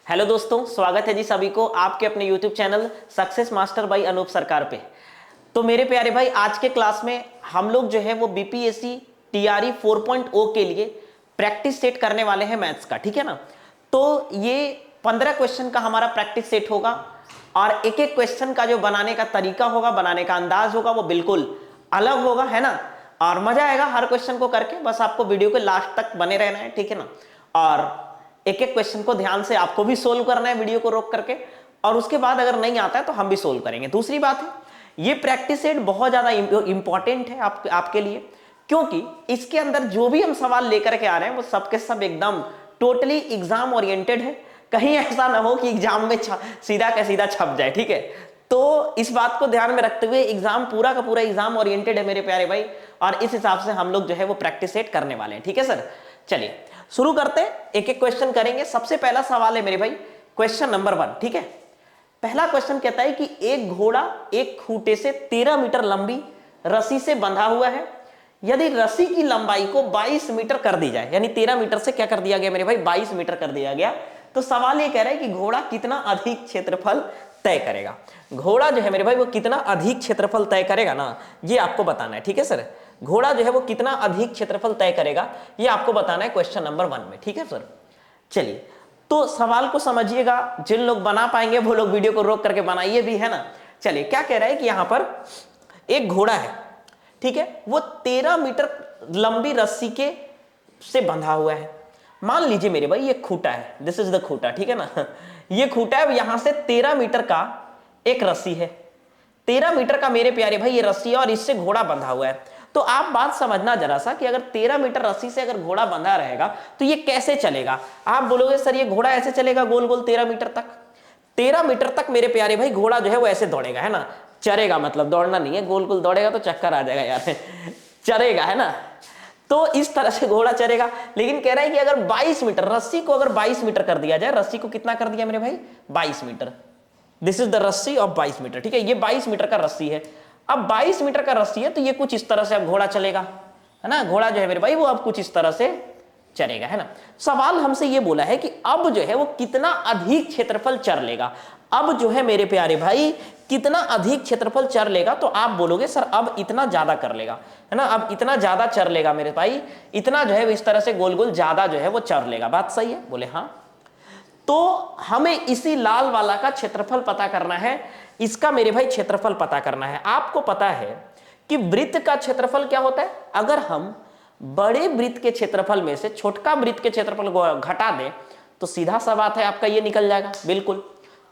Hello दोस्तों, स्वागत है जी सभी को आपके अपने YouTube channel success master by Anoop Sarkar पे। तो मेरे प्यारे भाई, आज के क्लास में हम लोग जो है वो बीपीएससी टीआरई 4.0 के लिए प्रैक्टिस सेट करने वाले हैं मैथ्स का, ठीक है ना। तो ये 15 क्वेश्चन का हमारा प्रैक्टिस सेट होगा और एक एक क्वेश्चन का जो बनाने का तरीका होगा, बनाने का अंदाज होगा, वो बिल्कुल अलग होगा, है ना। और मजा आएगा हर क्वेश्चन को करके। बस आपको वीडियो के लास्ट तक बने रहना है, ठीक है ना। और एक एक क्वेश्चन को ध्यान से आपको भी सोल्व करना है वीडियो को रोक करके, और उसके बाद अगर नहीं आता है तो हम भी सोल्व करेंगे। दूसरी बात है, ये प्रैक्टिस सेट बहुत ज्यादा इंपॉर्टेंट है आपके लिए, क्योंकि इसके अंदर जो भी हम सवाल लेकर के आ रहे हैं वो सबके सब एकदम टोटली एग्जाम ओरिएंटेड है। कहीं ऐसा ना हो कि एग्जाम में सीधा का सीधा छप जाए, ठीक है। तो इस बात को ध्यान में रखते हुए एग्जाम पूरा का पूरा एग्जाम ओरिएंटेड है मेरे प्यारे भाई, और इस हिसाब से हम लोग जो है वो प्रैक्टिस सेट करने वाले हैं, ठीक है सर। चलिए शुरू करते हैं, एक एक क्वेश्चन करेंगे। सबसे पहला सवाल है मेरे भाई, क्वेश्चन नंबर 1, ठीक है। पहला क्वेश्चन कहता है कि एक घोड़ा एक खूंटे से 13 मीटर लंबी रस्सी से बंधा हुआ है। यदि रस्सी की लंबाई को 22 मीटर कर दी जाए, यानी 13 मीटर से क्या कर दिया गया मेरे भाई, 22 मीटर कर दिया गया, तो सवाल ये कह रहा है कि घोड़ा कितना अधिक क्षेत्रफल तय करेगा। घोड़ा जो है मेरे भाई वो कितना अधिक क्षेत्रफल तय करेगा ना, ये आपको बताना है, ठीक है सर। घोड़ा जो है वो कितना अधिक क्षेत्रफल तय करेगा, ये आपको बताना है क्वेश्चन नंबर 1 में, ठीक है सर। चलिए तो सवाल को समझिएगा, जिन लोग बना पाएंगे वो लोग वीडियो को रोक करके बनाइए भी, है ना। चलिए क्या कह रहा है कि यहां पर एक घोड़ा है, ठीक है, वो 13 मीटर लंबी रस्सी के से बंधा हुआ है। मान लीजिए मेरे भाई ये खूंटा है, दिस इज द खूंटा, ठीक है ना। ये खूंटा है, यहां से 13 मीटर का एक रस्सी है, 13 मीटर का मेरे प्यारे भाई ये रस्सी है, और इससे घोड़ा बंधा हुआ है। तो आप बात समझना जरा सा कि अगर 13 मीटर रस्सी से अगर घोड़ा बंधा रहेगा तो ये कैसे चलेगा। आप बोलोगे सर ये घोड़ा ऐसे चलेगा गोल गोल 13 मीटर तक। 13 मीटर तक मेरे प्यारे भाई घोड़ा जो है वो ऐसे दौड़ेगा, है ना। चरेगा, मतलब दौड़ना नहीं है, गोल गोल दौड़ेगा तो चक्कर आ जाएगा यार। चरेगा, है ना। तो इस तरह से घोड़ा चलेगा। लेकिन कह रहा है कि अगर 22 मीटर, रस्सी को अगर 22 मीटर कर दिया जाए, रस्सी को कितना कर दिया मेरे भाई, 22 मीटर। दिस इज द रस्सी ऑफ 22 मीटर, ठीक है। ये 22 मीटर का रस्सी है। अब 22 मीटर का रस्सी है तो ये कुछ इस तरह से अब घोड़ा चलेगा, है ना। घोड़ा जो है मेरे भाई वो अब कुछ इस तरह से चलेगा, है ना। सवाल हमसे ये बोला है कि अब जो है वो कितना अधिक क्षेत्रफल चर लेगा। अब जो है मेरे प्यारे भाई कितना अधिक क्षेत्रफल चर लेगा, तो आप बोलोगे सर अब इतना ज्यादा कर लेगा, है ना। अब इतना ज्यादा चर लेगा मेरे भाई, इतना जो है इस तरह से गोल गोल ज्यादा जो है वो चर लेगा। बात सही है, बोले हाँ। तो हमें इसी लाल वाला का क्षेत्रफल पता करना है, इसका मेरे भाई क्षेत्रफल पता करना है। आपको पता है कि वृत्त का क्षेत्रफल क्या होता है। अगर हम बड़े वृत्त के क्षेत्रफल में से छोटका वृत्त के क्षेत्रफल को घटा दें तो सीधा सा बात है आपका ये निकल जाएगा, बिल्कुल।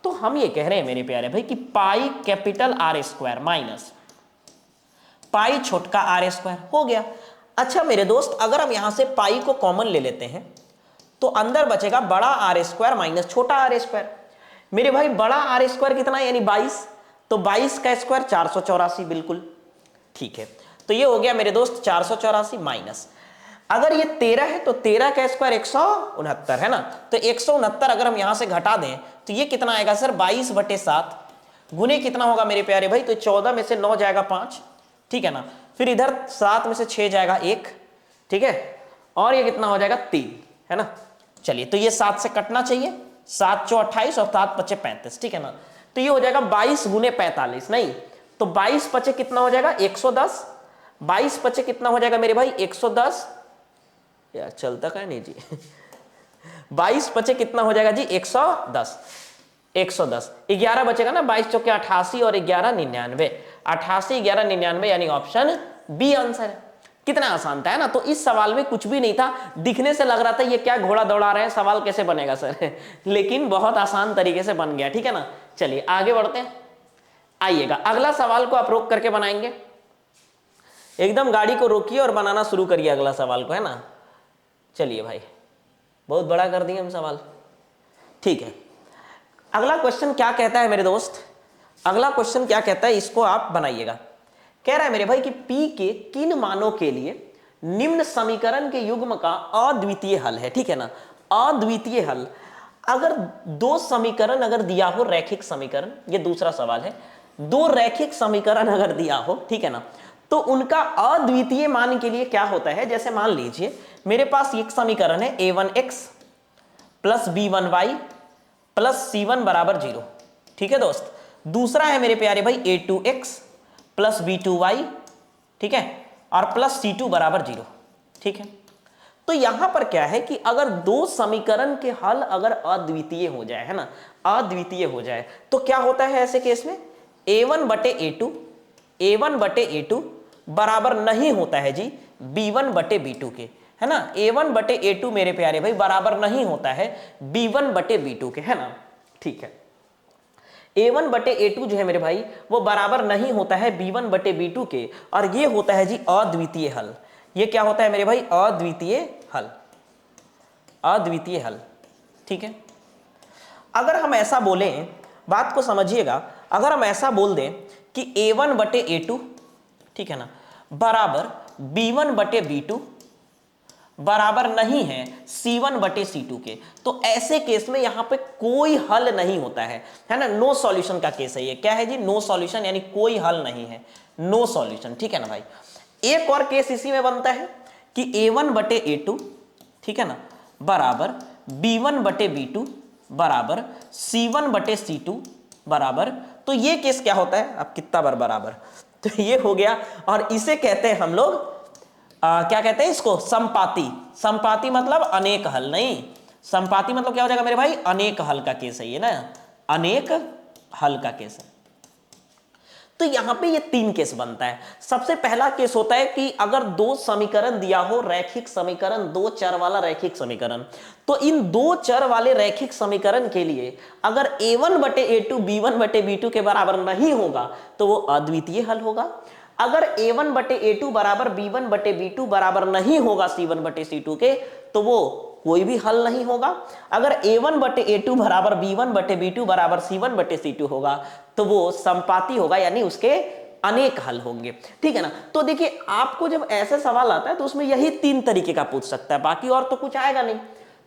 तो हम ये कह रहे हैं मेरे प्यारे भाई कि pi capital R square minus pi छोटका आर स्क्वायर हो गया। अच्छा मेरे दोस्त, अगर हम यहां से पाई को कॉमन ले लेते हैं तो अंदर बचेगा बड़ा आर स्क्वायर माइनस छोटा आर स्क्वायर। मेरे भाई बड़ा आर स्क्वायर कितना है, यानी 22, तो 22 का स्क्वायर 484, बिल्कुल ठीक है। तो ये हो गया मेरे दोस्त 484 माइनस, अगर ये 13 है तो 13 का स्क्वायर 169, है ना। तो 169 अगर हम यहां से घटा दें तो ये कितना आएगा सर, 22/7 गुने कितना होगा मेरे प्यारे भाई, तो 14 में से 9 जाएगा 5, ठीक है ना। फिर इधर 7 में से 6 जाएगा 1, ठीक है, और ये कितना हो जाएगा 3, है ना। चलिए तो ये 7 से कटना चाहिए, 7 चौ 28 और 7 पचे 35, ठीक है ना। तो ये हो जाएगा 22 गुने 45, नहीं तो 22 पचे कितना हो जाएगा 110, 22 पचे कितना हो जाएगा मेरे भाई 110, यार चलता का नहीं जी। 22 पचे कितना हो जाएगा जी 110, 110, 11 बचेगा ना, 22 चौके 88 और 11 99, 88 11 99, यानी ऑप्शन बी आंसर है। कितना आसान था, है ना। तो इस सवाल में कुछ भी नहीं था, दिखने से लग रहा था ये क्या घोड़ा दौड़ा रहे हैं, सवाल कैसे बनेगा सर। लेकिन बहुत आसान तरीके से बन गया, ठीक है ना। चलिए आगे बढ़ते हैं, आइएगा अगला सवाल को आप रोक करके बनाएंगे, एकदम गाड़ी को रोकिए और बनाना शुरू करिए अगला सवाल को, है ना। चलिए भाई बहुत बड़ा कर दिए हम सवाल, ठीक है। अगला क्वेश्चन क्या कहता है मेरे दोस्त, अगला क्वेश्चन क्या कहता है, इसको आप बनाइएगा। कह रहा है मेरे भाई कि P के किन मानों के लिए निम्न समीकरण के युग्म का अद्वितीय हल है, ठीक है ना। अद्वितीय हल, अगर दो समीकरण अगर दिया हो, रैखिक समीकरण, ये दूसरा सवाल है, दो रैखिक समीकरण अगर दिया हो, ठीक है ना, तो उनका अद्वितीय मान के लिए क्या होता है। जैसे मान लीजिए मेरे पास एक समीकरण है a1x plus b1y plus C1 बराबर 0। ठीक है दोस्त। दूसरा है मेरे प्यारे भाई A2x प्लस B2y, ठीक है, और प्लस C2 बराबर 0। ठीक है, तो यहां पर क्या है कि अगर दो समीकरण के हल अगर अद्वितीय हो जाए, है ना, अद्वितीय हो जाए, तो क्या होता है ऐसे केस में, A1 बटे A2 बराबर नहीं होता है जी B1 बटे B2 के, है ना। A1 बटे A2 मेरे प्यारे भाई बराबर नहीं होता है B1 बटे B2 के, है ना। ठीक है, A1 बटे A2 जो है मेरे भाई वो बराबर नहीं होता है B1 बटे B2 के, और ये होता है जी अद्वितीय हल। ये क्या होता है मेरे भाई, अद्वितीय हल, अद्वितीय हल। ठीक है, अगर हम ऐसा बोलें, बात को समझिएगा, अगर हम ऐसा बोल दें कि A1 बटे A2, ठीक है ना, बराबर B1 बटे B2 बराबर नहीं है C1 बटे C2 के, तो ऐसे केस में यहां पे कोई हल नहीं होता है ना, नो सॉल्यूशन का केस है ये। क्या है जी, नो सॉल्यूशन, यानी कोई हल नहीं है, नो सॉल्यूशन। ठीक है ना भाई। एक और केस इसी में बनता है कि A1 बटे A2, ठीक है ना, बराबर B1 बटे B2 बराबर C1 बटे C2 बराबर, तो ये केस क्या होता है, अब कितना बार बराबर, तो ये हो गया, और इसे कहते हैं हम लोग क्या कहते हैं इसको, संपाती। संपाती मतलब अनेक हल, नहीं, संपाती मतलब क्या हो जाएगा मेरे भाई, अनेक हल का केस है ये ना, अनेक हल का केस है। तो यहां पे ये तीन केस बनता है। सबसे पहला केस होता है कि अगर दो समीकरण दिया हो, रैखिक समीकरण, दो चर वाला रैखिक समीकरण, तो इन दो चर वाले रैखिक समीकरण के लिए अगर A1 बटे A2 B1 बटे B2 के बराबर नहीं होगा तो वो अद्वितीय हल होगा। अगर A1 बटे A2 बराबर B1 बटे B2 बराबर नहीं होगा C1 बटे C2 के, तो वो कोई भी हल नहीं होगा। अगर A1 बटे A2 बराबर B1 बटे B2 बराबर C1 बटे C2 होगा तो वो संपाती होगा, यानी उसके अनेक हल होंगे। ठीक है ना। तो देखिए, आपको जब ऐसे सवाल आता है तो उसमें यही तीन तरीके का पूछ सकता है, बाकी और तो कुछ आएगा नहीं।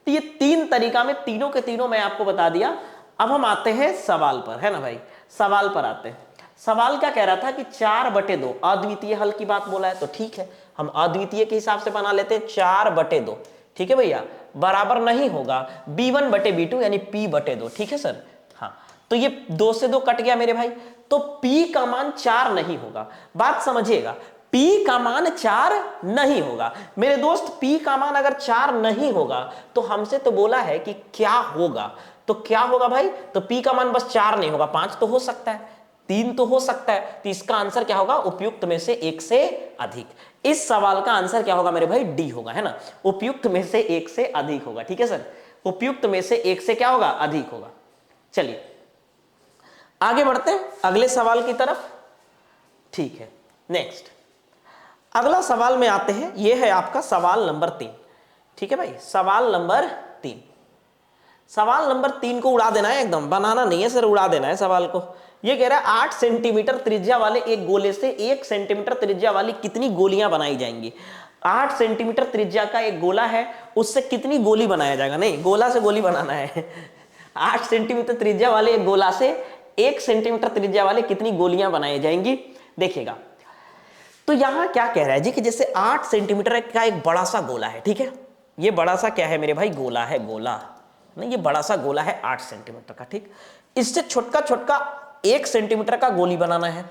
तो ये तीन तरीका में तीनों के तीनों मैं आपको बता दिया। अब हम आते हैं सवाल पर, है ना भाई, सवाल पर आते हैं। सवाल क्या कह रहा था कि 4/2 अद्वितीय हल की बात बोला है, तो ठीक है, हम अद्वितीय के हिसाब से बना लेते हैं 4/2। ठीक है भैया, बराबर नहीं होगा B1 बटे B2 यानी P/2। ठीक है सर, हाँ, तो ये 2 से 2 कट गया मेरे भाई, तो P का मान 4 नहीं होगा। बात समझिएगा, P का मान 4 नहीं होगा मेरे दोस्त। P का मान अगर 4 नहीं होगा तो हमसे तो बोला है कि क्या होगा, तो क्या होगा भाई, तो P का मान बस 4 नहीं होगा, 5 तो हो सकता है, 3 तो हो सकता है, तो इसका आंसर क्या होगा, उपयुक्त में से एक से अधिक। इस सवाल का आंसर क्या होगा मेरे भाई, डी होगा, है ना, उपयुक्त में से एक से अधिक होगा। ठीक है सर, उपयुक्त में से एक से क्या होगा, अधिक होगा। चलिए आगे बढ़ते हैं अगले सवाल की तरफ। ठीक है, नेक्स्ट अगला सवाल में आते हैं, यह है आपका सवाल नंबर 3। ठीक है भाई, सवाल नंबर 3। सवाल नंबर 3 को उड़ा देना है एकदम, बनाना नहीं है सर, उड़ा देना है सवाल को। ये कह रहा है 8 सेंटीमीटर त्रिज्या वाले एक गोले से 1 सेंटीमीटर त्रिज्या वाली कितनी गोलियां बनाई जाएंगी। 8 सेंटीमीटर त्रिज्या का एक गोला है, उससे कितनी गोली बनाया जाएगा, नहीं गोला से गोली बनाना है 8 सेंटीमीटर त्रिज्या वाले एक गोला से 1 सेंटीमीटर त्रिज्या वाले कितनी गोलियां बनाई जाएंगी। देखिएगा, तो यहां क्या कह रहा है जी कि जैसे 8 सेंटीमीटर का एक बड़ा सा गोला है, ठीक है, ये बड़ा सा क्या है मेरे भाई, गोला है, गोला नहीं, ये बड़ा सा गोला है 8 सेंटीमीटर का। ठीक, इससे छोटका छोटका 1 सेंटीमीटर का गोली बनाना है,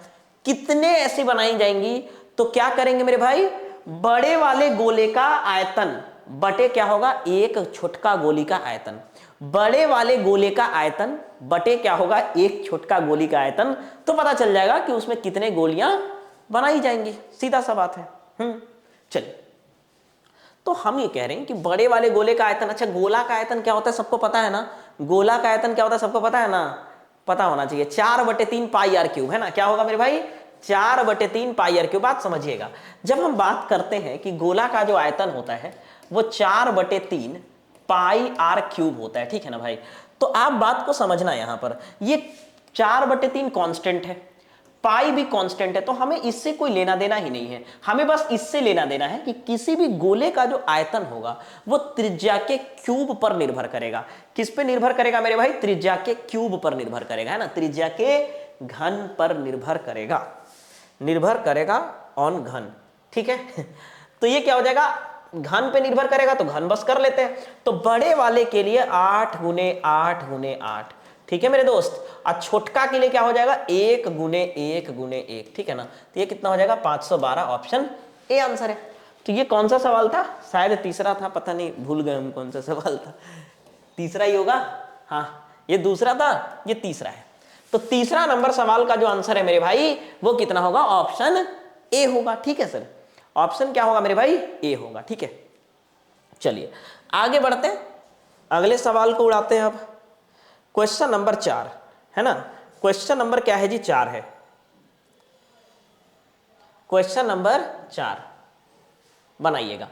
कितने ऐसी बनाई जाएंगी, तो क्या करेंगे मेरे भाई, बड़े वाले गोले का आयतन बटे क्या होगा, एक छोटका गोली का आयतन, बड़े वाले गोले का आयतन बटे क्या होगा, एक छोटका गोली का आयतन, तो पता चल जाएगा कि उसमें कितने गोलियां बनाई जाएंगी, सीधा सा बात है। चलिए, तो हम ये कह रहे हैं कि बड़े वाले गोले का आयतन, अच्छा गोला का आयतन क्या होता है सबको पता है ना, गोला का आयतन क्या होता है सबको पता है ना, पता होना चाहिए, 4/3 पाई आर क्यूब, है ना, क्या होगा मेरे भाई, 4/3 पाई आर क्यूब। बात समझिएगा, जब हम बात करते हैं कि गोला का जो आयतन होता है वो 4/3 पाई आर क्यूब होता है, ठीक है ना भाई। तो आप बात को समझना, यहां पर ये 4/3 कांस्टेंट है, पाई भी कांस्टेंट है, तो हमें इससे कोई लेना देना ही नहीं है, हमें बस इससे लेना देना है कि किसी भी गोले का जो आयतन होगा वो त्रिज्या के क्यूब पर निर्भर करेगा। किस पे निर्भर करेगा मेरे भाई, त्रिज्या के क्यूब पर निर्भर करेगा, है ना, त्रिज्या के घन पर निर्भर करेगा, निर्भर करेगा ऑन घन। ठीक है तो ये क्या हो जाएगा, घन पे निर्भर करेगा तो घन बस कर लेते हैं। तो बड़े वाले के लिए 8 गुने 8 गुने 8, ठीक है मेरे दोस्त। और छोटका के लिए क्या हो जाएगा 1 गुने 1 गुने 1, ठीक है ना। तो ये कितना हो जाएगा 512, ऑप्शन ए आंसर है। तो ये कौन सा सवाल था, शायद तीसरा था, पता नहीं भूल गए हम कौन सा सवाल था, तीसरा ही होगा, हाँ ये दूसरा था, ये तीसरा है। तो तीसरा नंबर सवाल का जो आंसर है मेरे भाई वो कितना होगा, ऑप्शन ए होगा, ठीक है सर। ऑप्शन क्या होगा मेरे भाई, ए होगा, ठीक है। चलिए आगे बढ़ते हैं, अगले सवाल को उड़ाते हैं अब। क्वेश्चन नंबर 4 है ना, क्वेश्चन नंबर क्या है जी, 4 है। क्वेश्चन नंबर 4 बनाइएगा।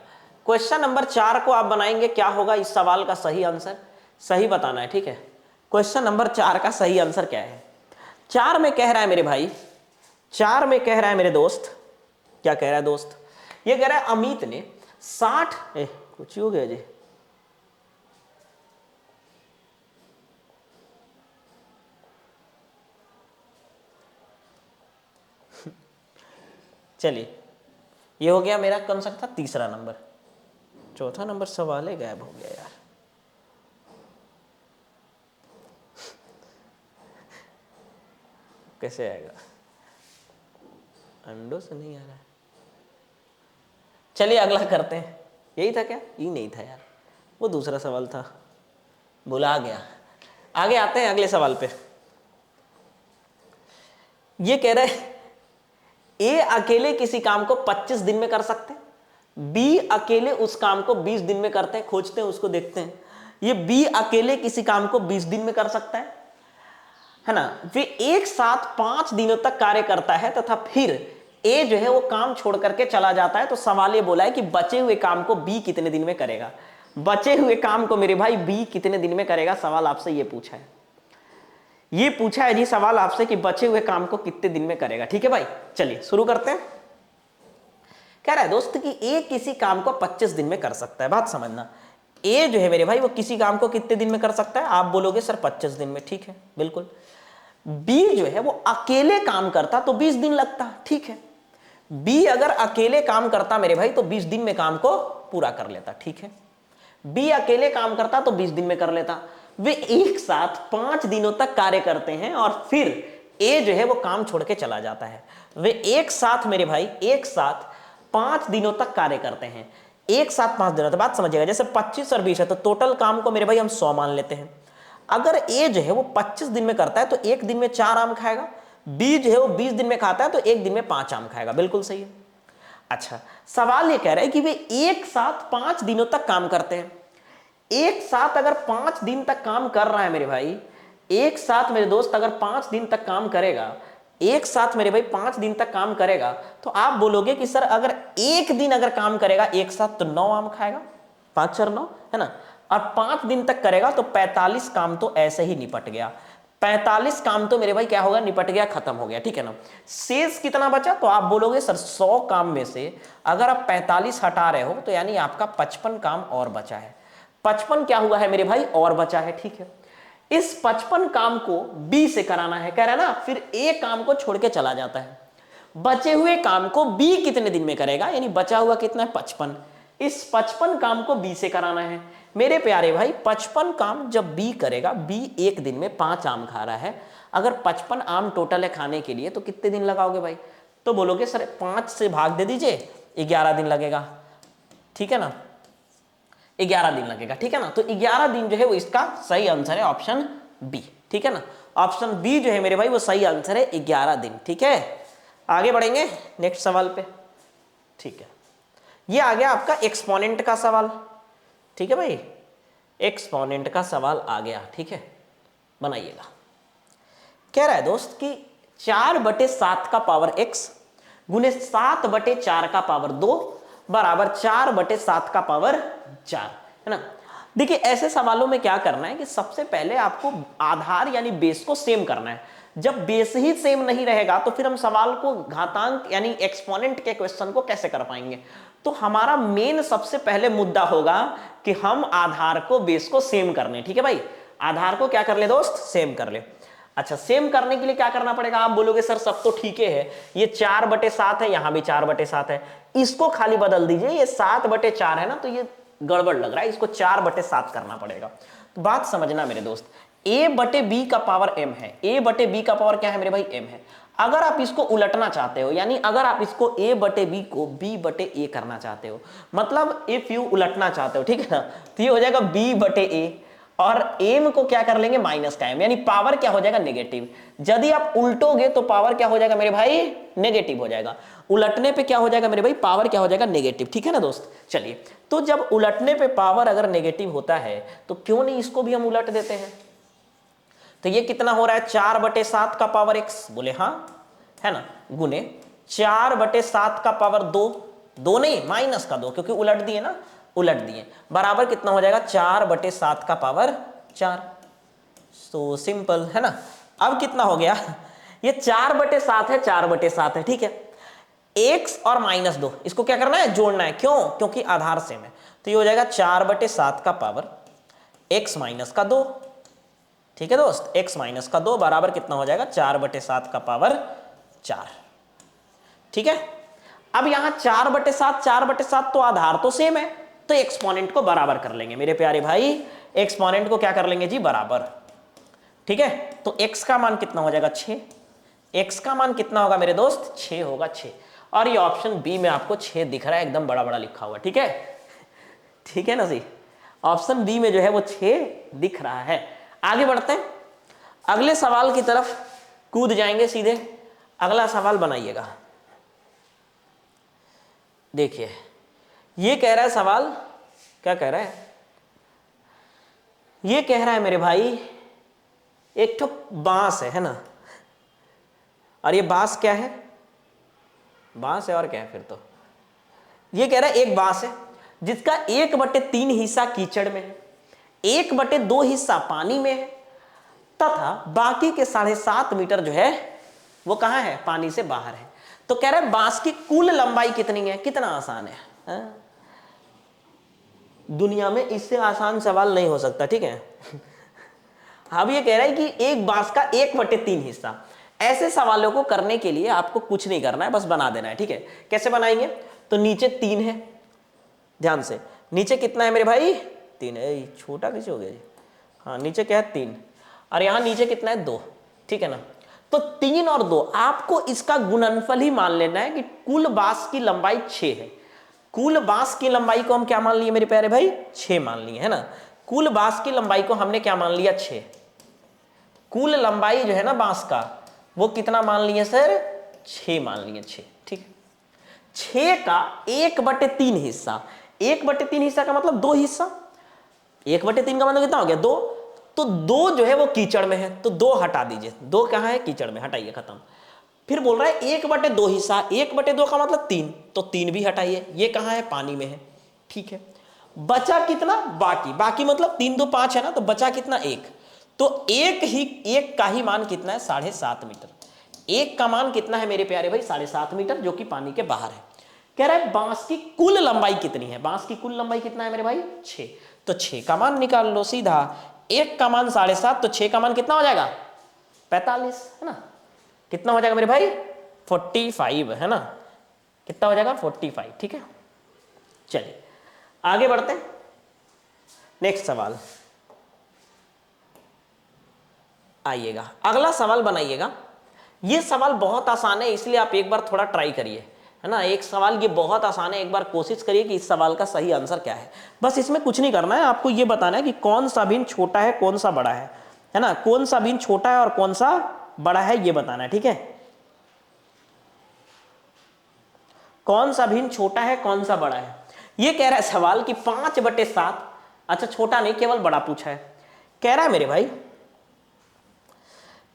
क्वेश्चन नंबर 4 को आप बनाएंगे, क्या होगा इस सवाल का सही आंसर, सही बताना है, ठीक है। क्वेश्चन नंबर 4 का सही आंसर क्या है। 4 में कह रहा है मेरे भाई, 4 में कह रहा है मेरे दोस्त, क्या कह रहा है दोस्त, ये कह रहा है अमित ने 60 कुछ हो गया जी, चलिए ये हो गया मेरा कौन सा था, तीसरा नंबर। चौथा नंबर सवाल है, गायब हो गया यार, कैसे आएगा, अंडों से नहीं आ रहा है। चलिए अगला करते हैं, यही था क्या, ये नहीं था यार, वो दूसरा सवाल था, भुला गया। आगे आते हैं अगले सवाल पे। ये कह रहे हैं ए अकेले किसी काम को 25 दिन में कर सकते हैं, बी अकेले उस काम को 20 दिन में करते हैं, खोजते हैं उसको, देखते हैं। ये बी अकेले किसी काम को 20 दिन में कर सकता है ना, वे एक साथ 5 दिनों तक कार्य करता है तथा फिर ए जो है वो काम छोड़ करके चला जाता है। तो सवाल ये बोला है कि बचे हुए काम को बी कितने दिन में करेगा, बचे हुए काम को मेरे भाई बी कितने दिन में करेगा, सवाल आपसे ये पूछा है, ये पूछा है जी सवाल आपसे कि बचे हुए काम को कितने दिन में करेगा, ठीक है भाई। चलिए शुरू करते हैं। कह रहा है दोस्त कि ए किसी काम को 25 दिन में कर सकता है, बात समझना, ए जो है मेरे भाई वो किसी काम को कितने दिन में कर सकता है, आप बोलोगे सर 25 दिन में, ठीक है बिल्कुल। बी जो है वो अकेले काम करता तो 20 दिन लगता, ठीक है। बी अगर अकेले काम करता मेरे भाई तो 20 दिन में काम को पूरा कर लेता, ठीक है। बी अकेले काम करता तो 20 दिन में कर लेता। वे एक साथ 5 दिनों तक कार्य करते हैं और फिर ए जो है वो काम छोड़ के चला जाता है। वे एक साथ मेरे भाई एक साथ 5 दिनों तक कार्य करते हैं, एक साथ 5 दिनों तक, बात समझिएगा। जैसे 25 और 20 है तो टोटल काम को मेरे भाई हम 100 मान लेते हैं। अगर ए जो है वो 25 दिन में करता है तो एक दिन में 4 आम खाएगा, बी जो है वो 20 दिन में खाता है तो एक दिन में 5 आम खाएगा, बिल्कुल सही है। अच्छा सवाल ये कह रहा है कि वे एक साथ 5 दिनों तक काम करते हैं। एक साथ अगर 5 दिन तक काम कर रहा है मेरे भाई, एक साथ मेरे दोस्त अगर 5 दिन तक काम करेगा, एक साथ मेरे भाई 5 दिन तक काम करेगा, तो आप बोलोगे कि सर अगर एक दिन अगर काम करेगा एक साथ तो 9 आम खाएगा, 5 और 9 है ना, और 5 दिन तक करेगा तो 45 काम तो ऐसे ही निपट गया। 45 काम तो मेरे भाई क्या होगा, निपट गया, खत्म हो गया, ठीक है ना। शेष कितना बचा, तो आप बोलोगे सर 100 काम में से अगर आप 45 हटा रहे हो तो यानी आपका 55 काम और बचा है। 55 क्या हुआ है मेरे भाई, और बचा है, ठीक है। इस 55 काम को बी से कराना है, कह रहा है ना, फिर ए काम को छोड़ के चला जाता है। बचे हुए काम को बी कितने दिन में करेगा, यानी बचा हुआ कितना है 55, इस 55 काम को बी से कराना है। मेरे प्यारे भाई 55 काम जब बी करेगा, बी एक दिन में 5 आम खा रहा है, अगर 55 आम टोटल है खाने के लिए तो कितने दिन लगाओगे भाई, तो बोलोगे सर 5 से भाग दे दीजिए, 11 दिन लगेगा, ठीक है ना, 11 दिन लगेगा, ठीक है ना। तो 11 दिन जो है वो इसका सही आंसर है, ऑप्शन बी, ठीक है ना। ऑप्शन बी जो है मेरे भाई वो सही आंसर है, 11 दिन, ठीक है। आगे बढ़ेंगे नेक्स्ट सवाल पे, ठीक है। ये आ गया आपका एक्सपोनेंट का सवाल, ठीक है भाई, एक्सपोनेंट का सवाल आ गया, ठीक है, बनाइएगा। कह रहा है दोस्त कि 4/7 का पावर x गुने 7/4 का पावर 2 बराबर 4/7 का पावर 4, है ना। देखिए ऐसे सवालों में क्या करना है कि सबसे पहले आपको आधार यानी बेस को सेम करना है। जब बेस ही सेम नहीं रहेगा तो फिर हम सवाल को घातांक यानी एक्सपोनेंट के क्वेश्चन को कैसे कर पाएंगे। तो हमारा मेन सबसे पहले मुद्दा होगा कि हम आधार को बेस को सेम कर लें, ठीक है भाई, आधार को क्या कर ले दोस्त, सेम कर ले। अच्छा, सेम करने के लिए क्या करना पड़ेगा? आप बोलोगे सर सब तो ठीक है, ये 4/7 है, यहां भी 4/7 है, इसको खाली बदल दीजिए, ये 7/4 है ना, तो ये गड़बड़ लग रहा है, इसको 4/7 करना पड़ेगा। तो बात समझना मेरे दोस्त, a/b का पावर m है, a/b का पावर क्या है मेरे भाई? m है। अगर आप इसको उलटना चाहते हो, यानी अगर आप इसको a/b को b/a करना चाहते हो, मतलब इफ यू उलटना चाहते हो, ठीक है ना, तो ये हो जाएगा b/a, और एम को क्या कर लेंगे? माइनस का एम, यानी पावर क्या हो जाएगा? नेगेटिव। यदि आप उल्टोगे तो पावर क्या हो जाएगा मेरे भाई? नेगेटिव हो जाएगा। उलटने पे क्या हो जाएगा मेरे भाई? पावर क्या हो जाएगा? नेगेटिव। ठीक है ना दोस्त? चलिए, तो जब उलटने पे पावर अगर नेगेटिव होता है तो क्यों नहीं इसको भी हम उलट देते हैं? तो ये कितना हो रहा है? 4/7 का पावर x, बोले हाँ, है ना, गुने 4/7 का पावर 2, 2 नहीं माइनस का 2, क्योंकि उलट दिए ना, उलट दिए, बराबर कितना हो जाएगा? 4/7 का पावर 4। सो सिंपल, है ना। अब कितना हो गया? ये 4/7 है, 4/7 है, ठीक है। x और -2 इसको क्या करना है? जोड़ना है। क्यों? क्योंकि आधार सेम है। तो ये हो जाएगा 4/7 का पावर x माइनस का 2, ठीक है दोस्त, x माइनस का 2 बराबर कितना हो जाएगा? 4/7 का पावर 4, ठीक है। अब यहां 4/7, 4/7 तो आधार तो सेम है, तो एक्सपोनेंट को बराबर कर लेंगे मेरे प्यारे भाई, एक्सपोनेंट को क्या कर लेंगे जी? बराबर, ठीक है। तो x का मान कितना हो जाएगा? 6, x का मान कितना होगा मेरे दोस्त? 6 होगा, 6। और ये ऑप्शन बी में आपको 6 दिख रहा है, एकदम बड़ा बड़ा लिखा हुआ, ठीक है, ठीक है ना जी। ऑप्शन बी में जो है वो 6 दिख रहा है। आगे बढ़ते हैं, अगले सवाल की तरफ कूद जाएंगे सीधे। अगला सवाल बनाइएगा। देखिए, ये कह रहा है सवाल, क्या कह रहा है? ये कह रहा है मेरे भाई, एक तो बांस है ना, और ये बांस क्या है? बांस है, और क्या है फिर? तो ये कह रहा है एक बांस है जिसका 1/3 हिस्सा कीचड़ में है, 1/2 हिस्सा पानी में है, तथा बाकी के 7.5 मीटर जो है वो कहां है? पानी से बाहर है। तो कह रहा है बांस की कुल लंबाई कितनी है? कितना आसान है, हा? दुनिया में इससे आसान सवाल नहीं हो सकता, ठीक है। अब ये कह रहा है कि एक बांस का 1/3 हिस्सा। ऐसे सवालों को करने के लिए आपको कुछ नहीं करना है, बस बना देना है, ठीक है। कैसे बनाएंगे? तो नीचे 3 है, ध्यान से, नीचे कितना है मेरे भाई? 3 है। छोटा कैसे हो गया जी? हाँ, नीचे क्या है? 3, और यहां नीचे कितना है? 2, ठीक है ना। तो 3 और 2 आपको इसका गुणनफल ही मान लेना है कि कुल बांस की लंबाई 6 है। कुल बांस की लंबाई को हम क्या मान लिए मेरे प्यारे भाई? 6 मान लिए, है ना। कुल बांस की लंबाई को हमने क्या मान लिया? 6। कुल लंबाई जो है ना बांस का, वो कितना मान लिए सर? 6 मान लिए, 6, ठीक है। 6 का 1/3 हिस्सा, 1/3 हिस्सा का मतलब 2 हिस्सा, 1/3 का मतलब कितना हो गया? 2। तो 2 जो है वो कीचड़ में है, तो 2 हटा दीजिए, 2 कहां है? कीचड़ में, हटाइए, खत्म। फिर बोल रहा है 1/2 हिस्सा, 1/2 का मतलब 3, तो 3 भी हटाइए, ये कहां है? पानी में है, ठीक है। बचा कितना? बाकी, बाकी मतलब 3 2 5 है ना, तो बचा कितना? 1। तो एक का ही मान कितना है? 7.5 मीटर। एक का मान कितना है मेरे प्यारे भाई? 7.5 मीटर, जो कि पानी के बाहर है। कह रहा है बांस की कुल लंबाई कितनी है? बांस की कुल लंबाई कितना है मेरे भाई? 6। तो 6 का मान निकाल लो सीधा, 1 का मान 7.5, तो 6 का मान कितना हो जाएगा? 45, है ना। कितना हो जाएगा मेरे भाई? 45, है ना। कितना हो जाएगा? 45, ठीक है। चलिए आगे बढ़ते हैं, नेक्स्ट सवाल आइएगा, अगला सवाल बनाइएगा। ये सवाल बहुत आसान है, इसलिए आप एक बार थोड़ा ट्राई करिए, है ना। एक सवाल ये बहुत आसान है, एक बार कोशिश करिए कि इस सवाल का सही आंसर क्या है। बस इसमें कुछ नहीं करना है, आपको ये बताना है कि कौन सा भिन्न छोटा है, कौन सा बड़ा है ना। कौन सा भिन्न छोटा है और कौन सा बड़ा है, ये बताना है, ठीक है। कौन सा भिन्न छोटा है, कौन सा बड़ा है। ये कह रहा है सवाल कि 5/7, अच्छा छोटा नहीं केवल बड़ा पूछा है। कह रहा है मेरे भाई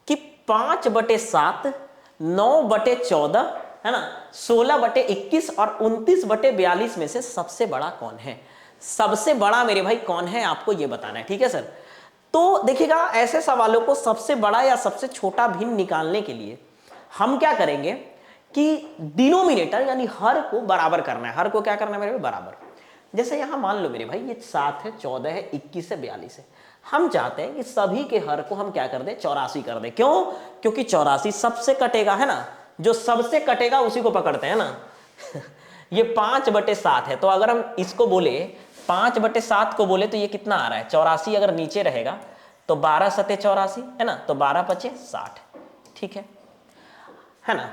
कि 5/7, 9/14, है ना, 16/21 और 29/42 में से सबसे बड़ा कौन है। सबसे बड़ा मेरे भाई कौन है, आपको यह बताना है, ठीक है सर। तो देखिएगा, ऐसे सवालों को सबसे बड़ा या सबसे छोटा भिन्न निकालने के लिए हम क्या करेंगे कि डिनोमिनेटर यानी हर को बराबर करना है। हर को क्या करना है मेरे भाई? बराबर। जैसे यहां मान लो मेरे भाई ये 7 है, 14 है, 21 है, 42 है। हम चाहते हैं कि सभी के हर को हम क्या कर दें, 84 कर दें। क्यों? क्योंकि 84 सबसे कटेगा, है ना, जो सबसे कटेगा उसी को पकड़ते हैं ना। ये 5/7 है, तो अगर हम इसको बोले 5/7 को बोले तो ये कितना आ रहा है, 84 अगर नीचे रहेगा तो 12 सते 84, है ना, तो 12 पचे 60, ठीक है ना।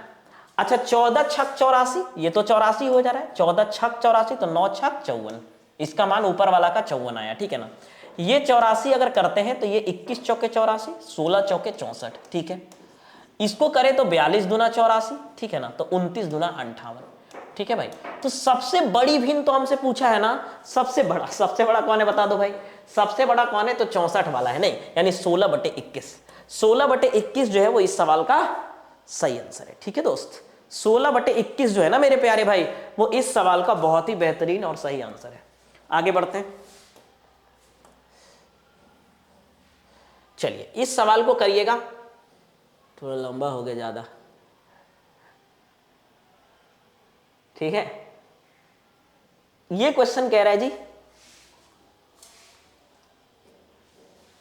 अच्छा 14 छक 84, ये तो 84 हो जा रहा है, 14 छक 84 तो 9 छक 54, इसका मान ऊपर वाला का 54 आया, ठीक है ना। ये 84 अगर करते हैं तो ये 21 चौके 84, 16 चौके 64, ठीक है। इसको करें तो 42 दूना 84, ठीक है ना, तो 29 दूना 58, ठीक है भाई। तो सबसे बड़ी भिन्न तो हमसे पूछा है ना, सबसे बड़ा कौन है बता दो भाई, सबसे बड़ा कौन है, तो 64 वाला है, नहीं, यानी 16/21, 16/21 जो है वो इस सवाल का सही आंसर है, ठीक है दोस्त। 16/21 जो है ना मेरे प्यारे भाई, वो इस सवाल का बहुत ही बेहतरीन और सही आंसर है। आगे बढ़ते हैं, चलिए इस सवाल को करिएगा, थोड़ा लंबा हो गया ज्यादा, ठीक है। ये क्वेश्चन कह रहा है जी,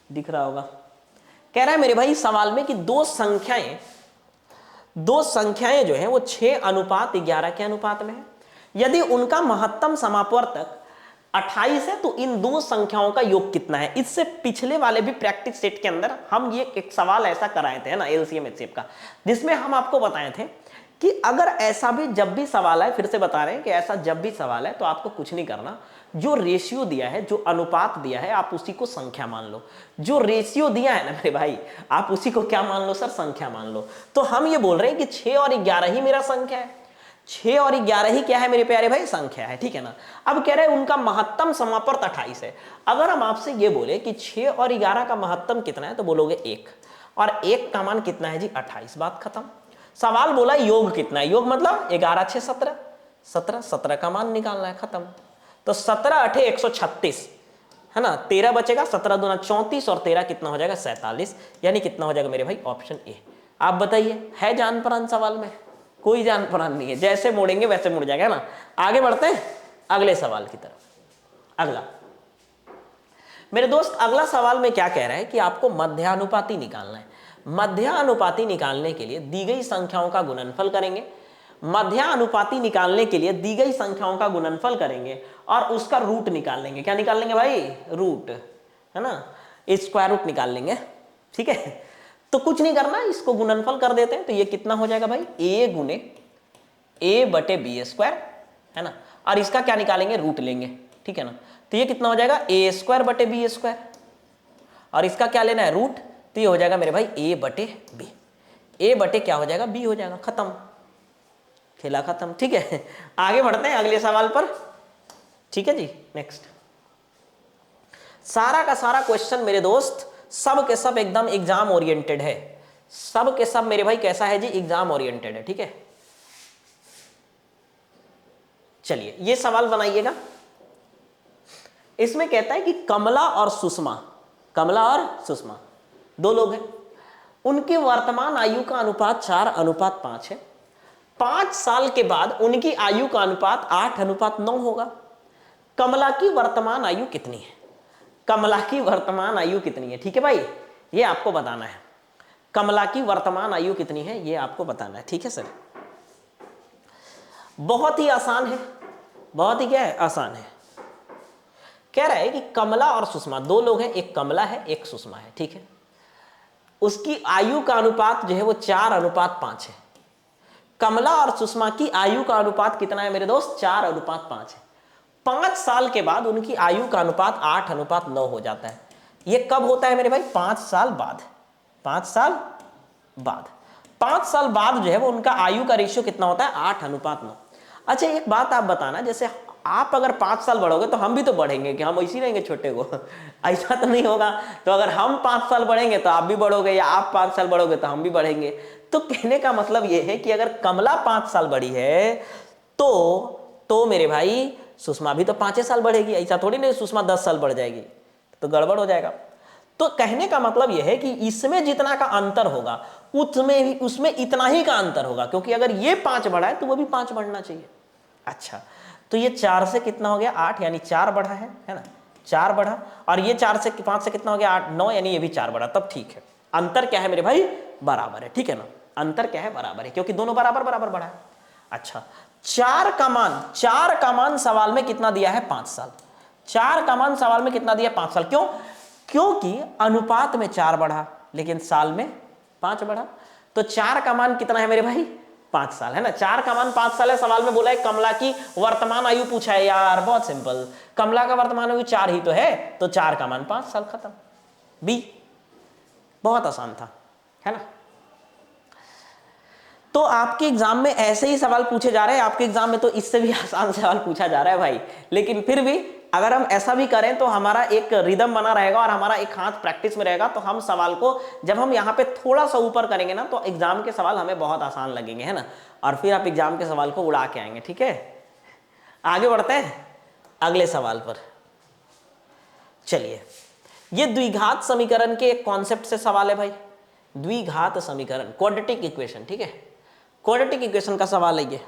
दिख रहा होगा, कह रहा है मेरे भाई सवाल में कि दो संख्याएं जो हैं वो 6:11 के अनुपात में है। यदि उनका महत्तम समापवर्तक 28 है तो इन दो संख्याओं का योग कितना है। इससे पिछले वाले भी प्रैक्टिस सेट के अंदर हम ये एक सवाल ऐसा कराए थे ना, एलसीएम एचसीएफ का, जिसमें हम आपको बताए थे कि अगर ऐसा भी जब भी सवाल है, फिर से बता रहे हैं कि ऐसा जब भी सवाल है तो आपको कुछ नहीं करना, जो रेशियो दिया है, जो अनुपात दिया है, आप उसी को संख्या मान लो। जो रेशियो दिया है ना मेरे भाई, आप उसी को क्या मान लो सर, संख्या मान लो। तो हम ये बोल रहे हैं कि 6 और 11 ही मेरा संख्या है, 6 और 11 ही क्या है मेरे प्यारे भाई, संख्या है, ठीक है ना। अब कह रहे हैं उनका महत्तम समापवर्त 28 है। अगर हम आपसे ये बोले कि 6 और 11 का महत्तम कितना है, तो बोलोगे 1, और 1 का मान कितना है जी, 28, बात खत्म। सवाल बोला योग कितना है, योग मतलब 11 6 17, 17 का मान निकालना है, खत्म। तो 17 8 136, है ना, 13 बचेगा, 17 दूना 34 और 13 कितना हो जाएगा, 47, यानी कितना हो जाएगा मेरे भाई, ऑप्शन ए। आप बताइए, है जान परान सवाल में? कोई जान परान नहीं है, जैसे मोड़ेंगे वैसे मुड़ जाएगा, है ना। आगे बढ़ते हैं अगले सवाल की तरफ। अगला मेरे दोस्त, अगला सवाल में क्या कह रहा है कि आपको मध्यानुपाती निकालना है। मध्यानुपाती निकालने के लिए दी गई संख्याओं का गुणनफल करेंगे, मध्यानुपाती निकालने के लिए दी गई संख्याओं का गुणनफल करेंगे और उसका रूट निकाल लेंगे। क्या निकाल लेंगे भाई, रूट, है ना, स्क्वायर रूट निकाल लेंगे, ठीक है। तो कुछ नहीं करना, इसको गुणनफल कर देते हैं, तो ये कितना हो जाएगा भाई, a गुने a/b², है ना, और इसका क्या निकालेंगे, रूट लेंगे, ठीक है ना। तो ये कितना हो जाएगा, a²/b², और इसका क्या लेना है, रूट, तो ये हो जाएगा मेरे भाई a/b, a/ क्या हो जाएगा, b हो जाएगा, खत्म, खेला खत्म, ठीक है। आगे बढ़ते हैं अगले सवाल पर, ठीक है जी। नेक्स्ट, सारा का सारा क्वेश्चन मेरे दोस्त सब के सब एकदम एग्जाम ओरिएंटेड है, सब के सब मेरे भाई कैसा है जी, एग्जाम ओरिएंटेड है, ठीक है। चलिए ये सवाल बनाइएगा। इसमें कहता है कि कमला और सुषमा दो लोग हैं, उनके वर्तमान आयु का अनुपात 4:5 है। 5 साल के बाद उनकी आयु का अनुपात 8:9 होगा। कमला की वर्तमान आयु कितनी है, कमला की वर्तमान आयु कितनी है, ठीक है भाई, ये आपको बताना है। कमला की वर्तमान आयु कितनी है ये आपको बताना है, ठीक है सर। बहुत ही आसान है, बहुत ही क्या है, आसान है। कह रहा है कि कमला और सुषमा दो लोग हैं, एक कमला है एक सुषमा है, ठीक है। उसकी आयु का अनुपात जो है वो 4:5 है। कमला और सुषमा की आयु का अनुपात कितना है मेरे दोस्त, 4:5 है। 5 साल के बाद उनकी आयु का अनुपात 8:9 हो जाता है। ये कब होता है मेरे भाई, 5 साल बाद, 5 साल बाद, 5 साल बाद जो है वो उनका आयु का रेशियो कितना होता है, 8:9। अच्छा एक बात आप बताना, जैसे आप अगर 5 साल बढ़ोगे तो हम भी तो बढ़ेंगे, कि हम ऐसे ही रहेंगे छोटे को, ऐसा तो नहीं होगा। तो अगर हम 5 साल बढ़ेंगे तो आप भी बढ़ोगे, या आप 5 साल बढ़ोगे तो हम भी बढ़ेंगे। तो कहने का मतलब यह है कि अगर कमला 5 साल बढ़ी है तो मेरे भाई सुषमा भी तो 5 साल बढ़ेगी, ऐसा थोड़ी नहीं सुषमा 10 साल बढ़ जाएगी, तो गड़बड़ हो जाएगा। तो कहने का मतलब यह है कि इसमें जितना का अंतर होगा उसमें इतना ही का अंतर होगा, क्योंकि अगर ये 5 बढ़ा है तो वो भी 5 बढ़ना चाहिए। अच्छा तो ये 4 से कितना हो गया, 8, यानी 4 बढ़ा है ना, 4 बढ़ा, और ये 4 से 5 से कितना हो गया 8 9, यानी ये भी 4 बढ़ा, तब ठीक है। अंतर क्या है मेरे भाई, बराबर है, ठीक है ना, अंतर क्या है, बराबर है, क्योंकि दोनों बराबर बराबर बढ़ा है। अच्छा, 4 का मान सवाल में कितना दिया है, 5 साल। 4 का मान सवाल में कितना दिया, 5 साल। क्यों? क्योंकि अनुपात में 4 बढ़ा लेकिन साल में 5 बढ़ा, तो 4 का मान कितना है मेरे भाई, 5 साल, है ना। 4 का मान 5 साल है। सवाल में बोला है कमला की वर्तमान आयु पूछा है यार, बहुत सिंपल, कमला का वर्तमान आयु 4 ही तो है, तो 4 का मान 5 साल, खत्म। बी, बहुत आसान था, है ना। तो आपके एग्जाम में ऐसे ही सवाल पूछे जा रहे हैं, आपके एग्जाम में तो इससे भी आसान सवाल पूछा जा रहा है भाई, लेकिन फिर भी अगर हम ऐसा भी करें तो हमारा एक रिदम बना रहेगा और हमारा एक हाथ प्रैक्टिस में रहेगा, तो हम सवाल को जब हम यहाँ पे थोड़ा सा ऊपर करेंगे ना, तो एग्जाम के सवाल हमें बहुत आसान लगेंगे, है ना, और फिर आप एग्जाम के सवाल को उड़ा के आएंगे, ठीक है। आगे बढ़ते हैं अगले सवाल पर। चलिए, ये द्विघात समीकरण के एक कॉन्सेप्ट से सवाल है भाई, द्विघात समीकरण, क्वाड्रेटिक इक्वेशन, ठीक है, क्वाड्रेटिक इक्वेशन का सवाल है। ये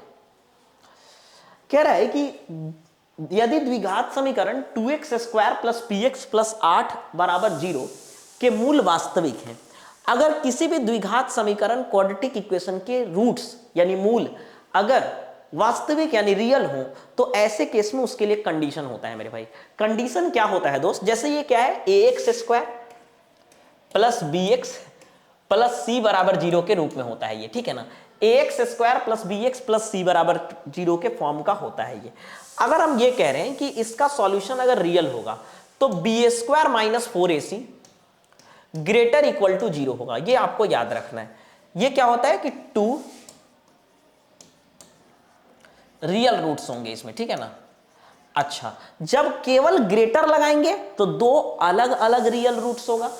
कह रहा है कि यदि द्विघात समीकरण 2x² प्लस px प्लस 8 बराबर 0 के मूल वास्तविक हैं, अगर किसी भी द्विघात समीकरण क्वाड्रेटिक इक्वेशन के रूट्स यानी मूल अगर वास्तविक यानी रियल हो, तो ऐसे केस में उसके लिए कंडीशन होता है मेरे भाई। कंडीशन क्या होता है दोस्त, जैसे ये क्या है, ax² plus bx plus c बराबर 0 के रूप में होता है ये, ठीक है ना। ax² plus bx plus c बराबर 0 के फॉर्म का होता है ये। अगर हम ये कह रहे हैं कि इसका सॉल्यूशन अगर रियल होगा तो b² minus 4ac greater equal to 0 होगा, ये आपको याद रखना है। ये क्या होता है कि 2 रियल रूट्स होंगे इसमें, ठीक है ना। अच्छा, जब केवल ग्रेटर लगाएंगे तो 2 अलग अलग रियल रूट्स होगा,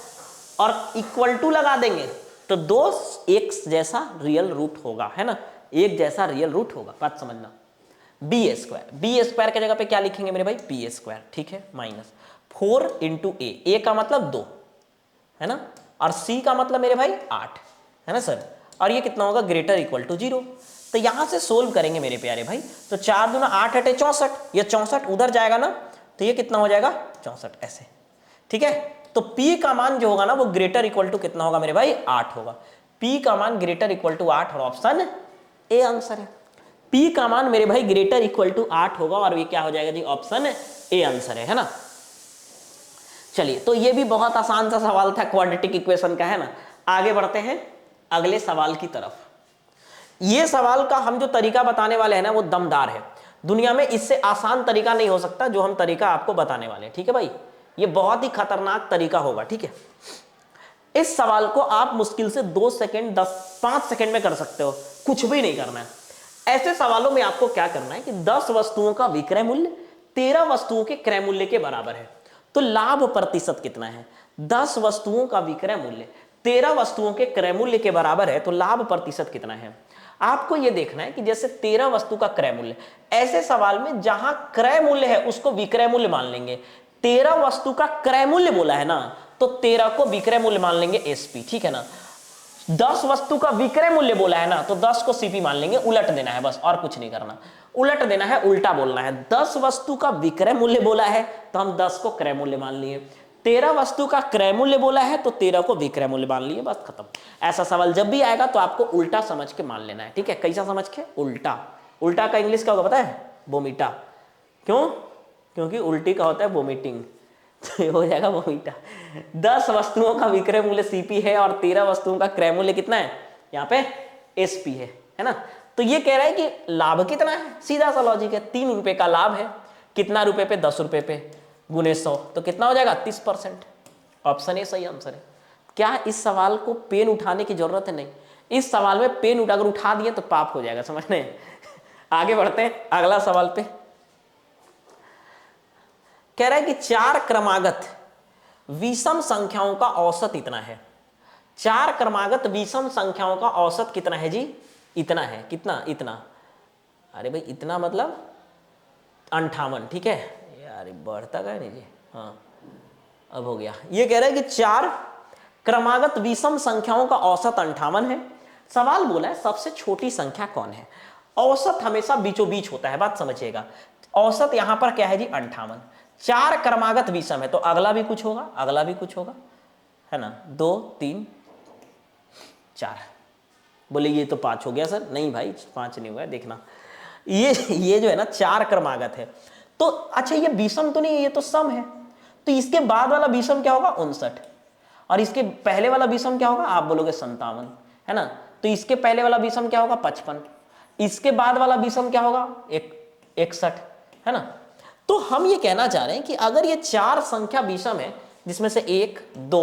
और इक्वल टू लगा देंगे तो 2 एक जैसा रियल रूट होगा, है ना, एक जैसा रियल रूट होगा, बात समझना। b² की जगह पे क्या लिखेंगे मेरे भाई, p², ठीक है, माइनस 4 इंटू a का मतलब 2, है ना, और c का मतलब मेरे भाई 8, है ना सर, और ये कितना होगा, ग्रेटर इक्वल टू 0। तो यहां से सोल्व करेंगे मेरे प्यारे भाई, तो 4 दूना 8 हटे 64, ये 64 उधर जाएगा ना, तो ये कितना हो जाएगा 64, ऐसे, ठीक है। तो p का मान जो होगा ना वो ग्रेटर इक्वल टू कितना होगा मेरे भाई, 8 होगा। p का मान ग्रेटर इक्वल टू 8 और ऑप्शन ए आंसर है। p का मान मेरे भाई ग्रेटर इक्वल टू 8 होगा और ये क्या हो जाएगा जी, ऑप्शन ए आंसर है ना। चलिए, तो ये भी बहुत आसान सा सवाल था क्वाड्रेटिक इक्वेशन का, है ना। आगे बढ़ते हैं अगले सवाल की तरफ। ये सवाल का हम जो तरीका बताने वाले हैं ना वो दमदार है, दुनिया में इससे आसान तरीका नहीं हो सकता जो हम तरीका आपको बताने वाले हैं, ठीक है भाई, ये बहुत ही खतरनाक तरीका होगा, ठीक है। इस सवाल को आप मुश्किल से 2 सेकंड 5 सेकंड में कर सकते हो, कुछ भी नहीं करना है। ऐसे सवालों में आपको क्या करना है कि 10 वस्तुओं का विक्रय मूल्य 13 वस्तुओं के क्रय मूल्य के बराबर है, तो लाभ प्रतिशत कितना है। 10 वस्तुओं का विक्रय मूल्य 13 वस्तुओं के क्रय मूल्य के बराबर है, तो लाभ प्रतिशत कितना है। आपको यह देखना है कि जैसे 13 वस्तु का क्रय मूल्य, ऐसे सवाल में जहां क्रय मूल्य है उसको विक्रय मूल्य मान लेंगे। 13 वस्तु का क्रय मूल्य बोला है ना, तो 13 को विक्रय मूल्य मान लेंगे एसपी, ठीक है ना। 10 वस्तु का विक्रय मूल्य बोला है ना, तो 10 को सीपी मान लेंगे, उलट देना है बस, और कुछ नहीं करना, उलट देना है, उल्टा बोलना है। 10 वस्तु का विक्रय मूल्य बोला है तो हम 10 को क्रय मूल्य मान लिए, 13 वस्तु का क्रय मूल्य बोला है तो 13 को विक्रय मूल्य मान लिए, बस खत्म। ऐसा सवाल जब भी आएगा तो आपको उल्टा समझ के मान लेना है, ठीक है। कैसा समझ के, उल्टा। उल्टा का इंग्लिश क्या होगा पता है, वोमिटा। क्यों, क्योंकि उल्टी का होता है वोमिटिंग, तो हो जाएगा वोमिटा। 10 वस्तुओं का विक्रय मूल्य सीपी है और 13 वस्तुओं का क्रय मूल्य कितना है, यहाँ पे एसपी है ना। तो ये कह रहा है कि लाभ कितना है, सीधा सा लॉजिक है, 3 रुपए का लाभ है, कितना रुपए पे, 10 रुपए पे, गुने 100, तो कितना हो जाएगा 30%। ऑप्शन ए सही आंसर है। क्या इस सवाल को पेन उठाने की जरूरत है, नहीं, इस सवाल में पेन अगर उठा दिए तो पाप हो जाएगा, समझने। आगे बढ़ते हैं अगला सवाल पे। कह रहा है कि 4 क्रमागत विषम संख्याओं का औसत इतना है। 4 क्रमागत विषम संख्याओं का औसत कितना है जी, इतना है, कितना, इतना, अरे भाई इतना मतलब 58, ठीक है यार, बढ़ता है नहीं जी, हाँ अब हो गया। ये कह रहा है कि 4 क्रमागत विषम संख्याओं का औसत 58 है। सवाल बोला है सबसे छोटी संख्या कौन है। औसत हमेशा बीचों बीच होता है, बात समझिएगा। औसत यहां पर क्या है जी, 58। 4 क्रमागत विषम है तो अगला भी कुछ होगा, अगला भी कुछ होगा, है ना। 2 3 4। बोले ये तो 5 हो गया सर। नहीं भाई 5 नहीं हुआ है, देखना ये जो है ना 4 क्रमागत है। तो अच्छा ये विषम तो नहीं है, ये तो सम है। तो इसके बाद वाला विषम क्या होगा? 59। और इसके पहले वाला विषम क्या होगा? आप बोलोगे 57, है ना। तो इसके पहले वाला विषम क्या होगा? 55। इसके बाद वाला विषम क्या होगा? 61, है ना। तो हम ये कहना चाह रहे हैं कि अगर ये 4 संख्या विषम है, जिसमें से 1 2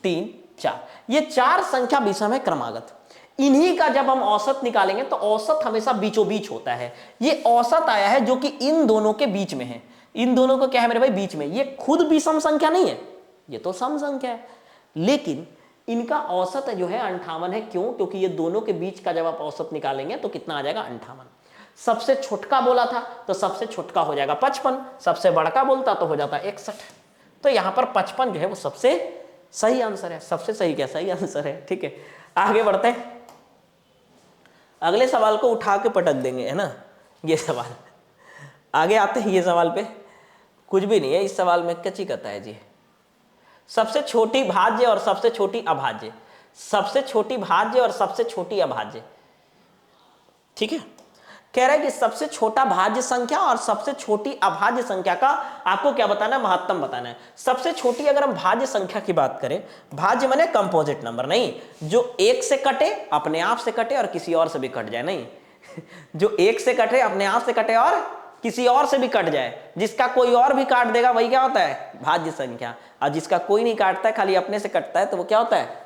3 4, ये 4 संख्या विषम है क्रमागत, इन्हीं का जब हम औसत निकालेंगे तो औसत हमेशा बीचों बीच होता है। ये औसत आया है जो कि इन दोनों के बीच में है। इन दोनों को क्या है मेरे भाई? बीच में। ये खुद विषम संख्या नहीं है, ये तो सम संख्या है, लेकिन इनका औसत जो है 58 है। क्यों? क्योंकि ये दोनों के बीच का जब आप औसत निकालेंगे तो कितना आ जाएगा? 58। सबसे छोटका बोला था तो सबसे छोटका हो जाएगा 55, सबसे बड़का बोलता तो हो जाता 61। तो यहां पर 55 जो है वो सबसे सही आंसर है। सबसे सही क्या? सही आंसर है। ठीक है, आगे बढ़ते हैं। अगले सवाल को उठा के पटक देंगे, है ना। ये सवाल आगे आते हैं। ये सवाल पे कुछ भी नहीं है, इस सवाल में कच्ची कता है जी। सबसे छोटी भाज्य और सबसे छोटी अभाज्य, सबसे छोटी भाज्य और सबसे छोटी अभाज्य। ठीक है, कह रहा है कि सबसे छोटा भाज्य संख्या और सबसे छोटी अभाज्य संख्या का आपको क्या बताना है? महत्तम बताना है। सबसे छोटी अगर हम भाज्य संख्या की बात करें, भाज्य माने कंपोजिट नंबर, नहीं जो एक से कटे, अपने आप से कटे और किसी और से भी कट जाए, नहीं जो एक से कटे, अपने आप से कटे और किसी और से भी कट जाए, जिसका कोई और भी काट देगा वही क्या होता है? भाज्य संख्या। और जिसका कोई नहीं काटता है, खाली अपने से कटता है, तो वो क्या होता है?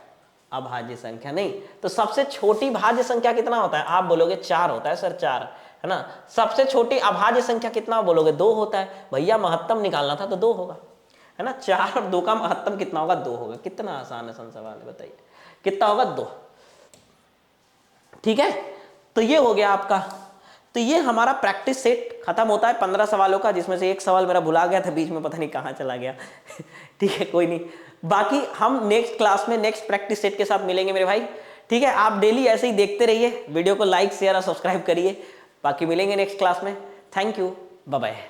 अभाज्य संख्या। नहीं तो सबसे छोटी भाज्य संख्या कितना होता है? आप बोलोगे 4 होता है सर, 4, है ना। सबसे छोटी अभाज्य संख्या कितना बोलोगे? 2 होता है। भैया महत्तम निकालना था तो 2 होगा, है ना। 4 और 2 का महत्तम कितना होगा? 2 होगा। कितना आसान है सवाल है, बताइए कितना होगा? 2। ठीक है, तो ये हो गया आपका। तो ये हमारा प्रैक्टिस सेट खत्म होता है 15 सवालों का, जिसमें से एक सवाल मेरा भुला गया था बीच में, पता नहीं कहाँ चला गया ठीक है, कोई नहीं। बाकी हम नेक्स्ट क्लास में नेक्स्ट प्रैक्टिस सेट के साथ मिलेंगे मेरे भाई। ठीक है, आप डेली ऐसे ही देखते रहिए, वीडियो को लाइक शेयर और सब्सक्राइब करिए। बाकी मिलेंगे नेक्स्ट क्लास में। Thank you, bye bye.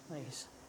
Nice.